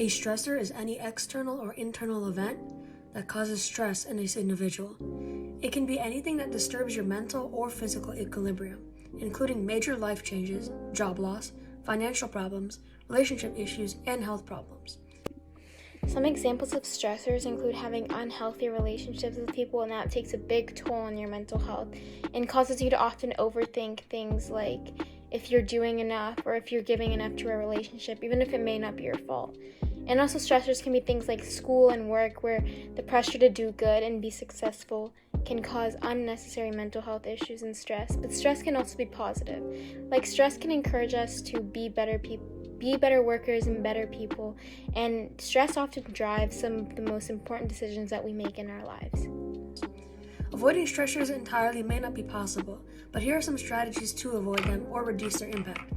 A stressor is any external or internal event that causes stress in this individual. It can be anything that disturbs your mental or physical equilibrium, including major life changes, job loss, financial problems, relationship issues, and health problems. Some examples of stressors include having unhealthy relationships with people, and that takes a big toll on your mental health and causes you to often overthink things like if you're doing enough or if you're giving enough to a relationship, even if it may not be your fault. And also stressors can be things like school and work, where the pressure to do good and be successful can cause unnecessary mental health issues and stress. But stress can also be positive. Like stress can encourage us to be better workers and better people, and stress often drives some of the most important decisions that we make in our lives. Avoiding stressors entirely may not be possible, but here are some strategies to avoid them or reduce their impact.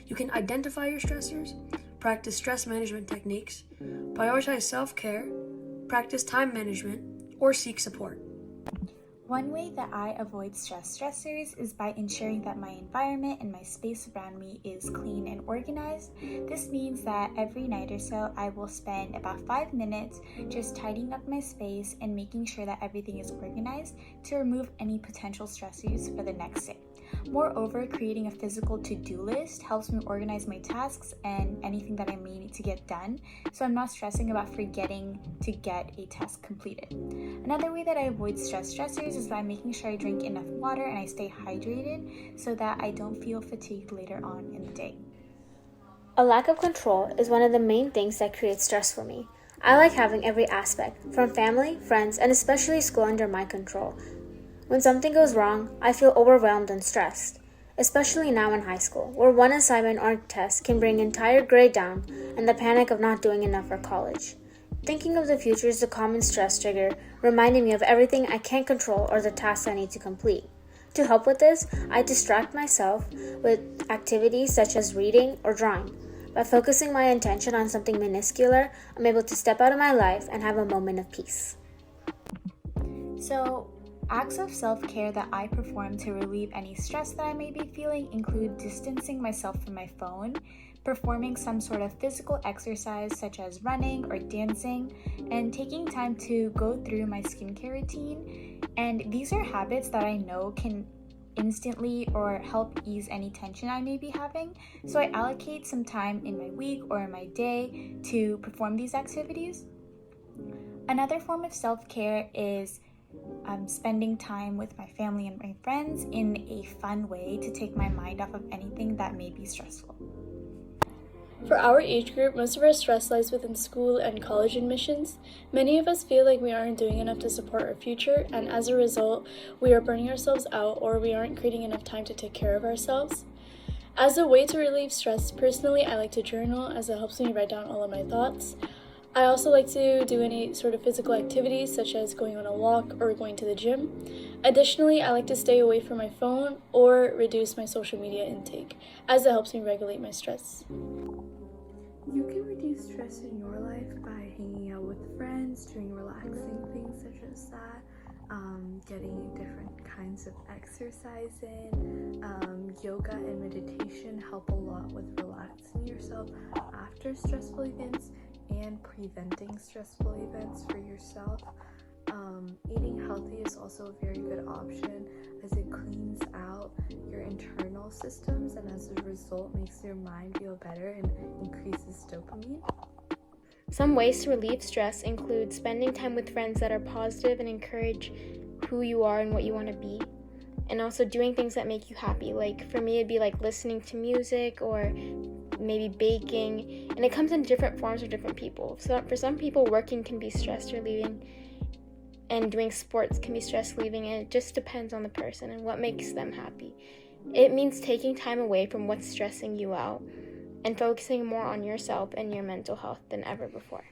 You can identify your stressors, practice stress management techniques, prioritize self-care, practice time management, or seek support. One way that I avoid stressors is by ensuring that my environment and my space around me is clean and organized. This means that every night or so I will spend about 5 minutes just tidying up my space and making sure that everything is organized to remove any potential stressors for the next day. Moreover, creating a physical to-do list helps me organize my tasks and anything that I may need to get done, so I'm not stressing about forgetting to get a task completed. Another way that I avoid stressors is by making sure I drink enough water and I stay hydrated so that I don't feel fatigued later on in the day. A lack of control is one of the main things that creates stress for me. I like having every aspect, from family, friends, and especially school, under my control. When something goes wrong, I feel overwhelmed and stressed, especially now in high school, where one assignment or test can bring entire grade down and the panic of not doing enough for college. Thinking of the future is a common stress trigger, reminding me of everything I can't control or the tasks I need to complete. To help with this, I distract myself with activities such as reading or drawing. By focusing my attention on something minuscule, I'm able to step out of my life and have a moment of peace. So, acts of self-care that I perform to relieve any stress that I may be feeling include distancing myself from my phone, performing some sort of physical exercise such as running or dancing, and taking time to go through my skincare routine. And these are habits that I know can instantly or help ease any tension I may be having. So I allocate some time in my week or in my day to perform these activities. Another form of self-care is spending time with my family and my friends in a fun way to take my mind off of anything that may be stressful. For our age group, most of our stress lies within school and college admissions. Many of us feel like we aren't doing enough to support our future, and as a result, we are burning ourselves out or we aren't creating enough time to take care of ourselves. As a way to relieve stress, personally, I like to journal, as it helps me write down all of my thoughts. I also like to do any sort of physical activities, such as going on a walk or going to the gym. Additionally, I like to stay away from my phone or reduce my social media intake, as it helps me regulate my stress. You can reduce stress in your life by hanging out with friends, doing relaxing things such as that, getting different kinds of exercise in. Yoga and meditation help a lot with relaxing yourself after stressful events and preventing stressful events for yourself. Eating healthy is also a very good option, as it cleans out your internal systems and as a result makes your mind feel better and increases dopamine. Some ways to relieve stress include spending time with friends that are positive and encourage who you are and what you want to be, and also doing things that make you happy. Like for me, it'd be like listening to music or maybe baking, and it comes in different forms for different people. So for some people, working can be stress relieving, and doing sports can be stress relieving, and it just depends on the person and what makes them happy. It means taking time away from what's stressing you out and focusing more on yourself and your mental health than ever before.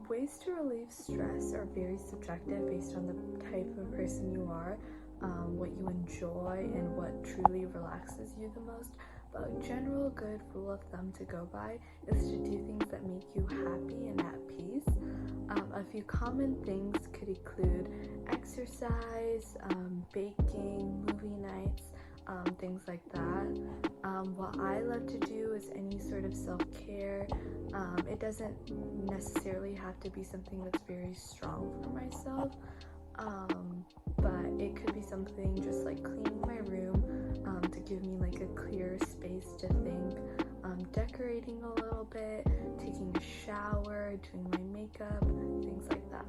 Ways to relieve stress are very subjective based on the type of person you are, what you enjoy, and what truly relaxes you the most. But a general good rule of thumb to go by is to do things that make you happy and at peace. A few common things could include exercise, baking, movie nights, things like that. What I love to do is any sort of self-care, It doesn't necessarily have to be something that's very strong for myself, but it could be something just like cleaning my room to give me like a clear space to think, decorating a little bit, taking a shower, doing my makeup, things like that.